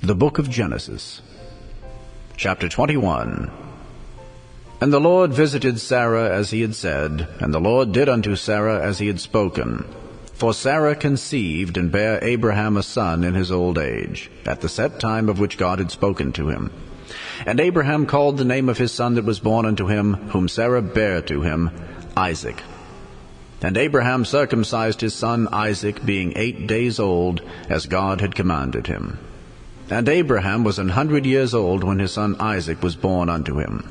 The book of Genesis, chapter 21. And the Lord visited Sarah as he had said, and the Lord did unto Sarah as he had spoken. For Sarah conceived and bare Abraham a son in his old age, at the set time of which God had spoken to him. And Abraham called the name of his son that was born unto him, whom Sarah bare to him, Isaac. And Abraham circumcised his son Isaac, being 8 days old, as God had commanded him. And Abraham was 100 years old when his son Isaac was born unto him.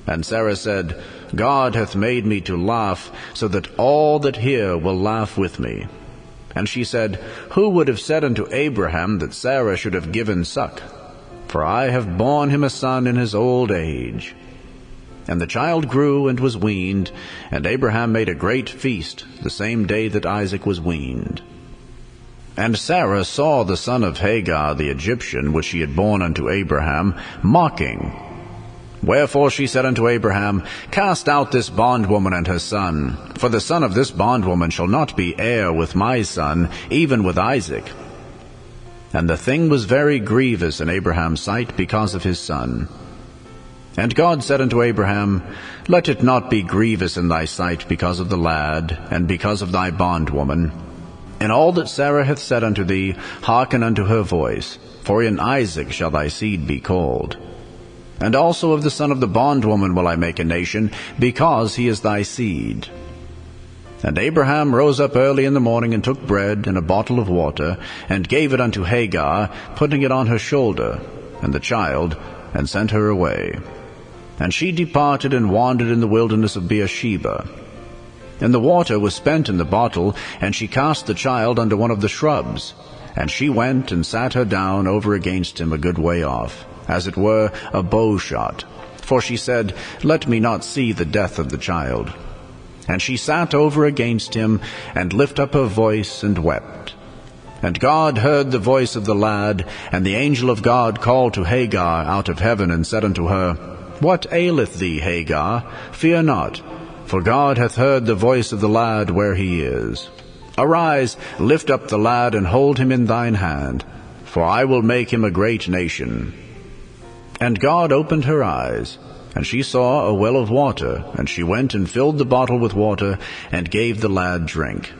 And Sarah said, God hath made me to laugh, so that all that hear will laugh with me. And she said, Who would have said unto Abraham that Sarah should have given suck? For I have borne him a son in his old age. And the child grew and was weaned, and Abraham made a great feast the same day that Isaac was weaned. And Sarah saw the son of Hagar the Egyptian, which she had borne unto Abraham, mocking. Wherefore she said unto Abraham, Cast out this bondwoman and her son, for the son of this bondwoman shall not be heir with my son, even with Isaac. And the thing was very grievous in Abraham's sight because of his son. And God said unto Abraham, Let it not be grievous in thy sight because of the lad, and because of thy bondwoman. In all that Sarah hath said unto thee, hearken unto her voice, for in Isaac shall thy seed be called. And also of the son of the bondwoman will I make a nation, because he is thy seed. And Abraham rose up early in the morning, and took bread and a bottle of water, and gave it unto Hagar, putting it on her shoulder, and the child, and sent her away. And she departed and wandered in the wilderness of Beersheba. And the water was spent in the bottle, and she cast the child under one of the shrubs. And she went and sat her down over against him a good way off, as it were a bow shot. For she said, Let me not see the death of the child. And she sat over against him, and lifted up her voice, and wept. And God heard the voice of the lad, and the angel of God called to Hagar out of heaven, and said unto her, What aileth thee, Hagar? Fear not, for God hath heard the voice of the lad where he is. Arise, lift up the lad, and hold him in thine hand, for I will make him a great nation. And God opened her eyes, and she saw a well of water, and she went and filled the bottle with water, and gave the lad drink.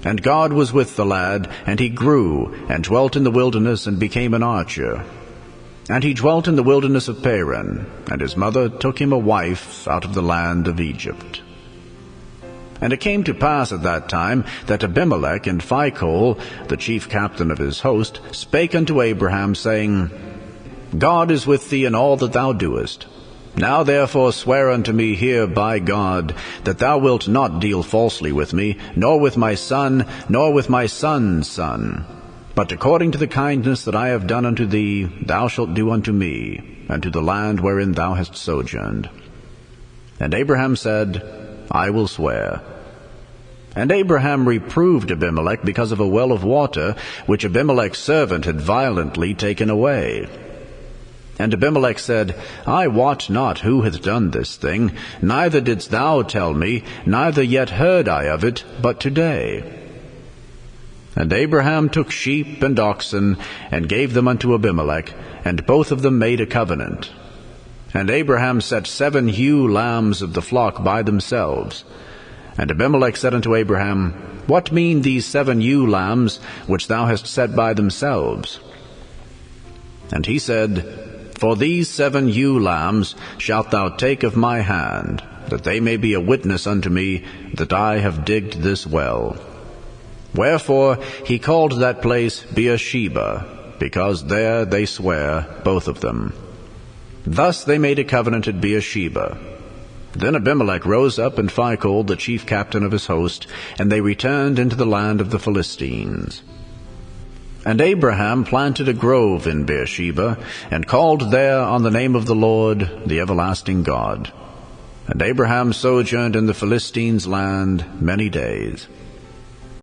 And God was with the lad, and he grew, and dwelt in the wilderness, and became an archer. And he dwelt in the wilderness of Paran, and his mother took him a wife out of the land of Egypt. And it came to pass at that time that Abimelech and Phicol, the chief captain of his host, spake unto Abraham, saying, God is with thee in all that thou doest. Now therefore swear unto me here by God, that thou wilt not deal falsely with me, nor with my son, nor with my son's son. But according to the kindness that I have done unto thee, thou shalt do unto me, and to the land wherein thou hast sojourned. And Abraham said, I will swear. And Abraham reproved Abimelech because of a well of water, which Abimelech's servant had violently taken away. And Abimelech said, I wot not who hath done this thing, neither didst thou tell me, neither yet heard I of it, but today. And Abraham took sheep and oxen, and gave them unto Abimelech, and both of them made a covenant. And Abraham set 7 ewe lambs of the flock by themselves. And Abimelech said unto Abraham, What mean these 7 ewe lambs, which thou hast set by themselves? And he said, For these 7 ewe lambs shalt thou take of my hand, that they may be a witness unto me that I have digged this well. Wherefore he called that place Beersheba, because there they swear, both of them. Thus they made a covenant at Beersheba. Then Abimelech rose up, and Phicol, the chief captain of his host, and they returned into the land of the Philistines. And Abraham planted a grove in Beersheba, and called there on the name of the Lord, the everlasting God. And Abraham sojourned in the Philistines' land many days.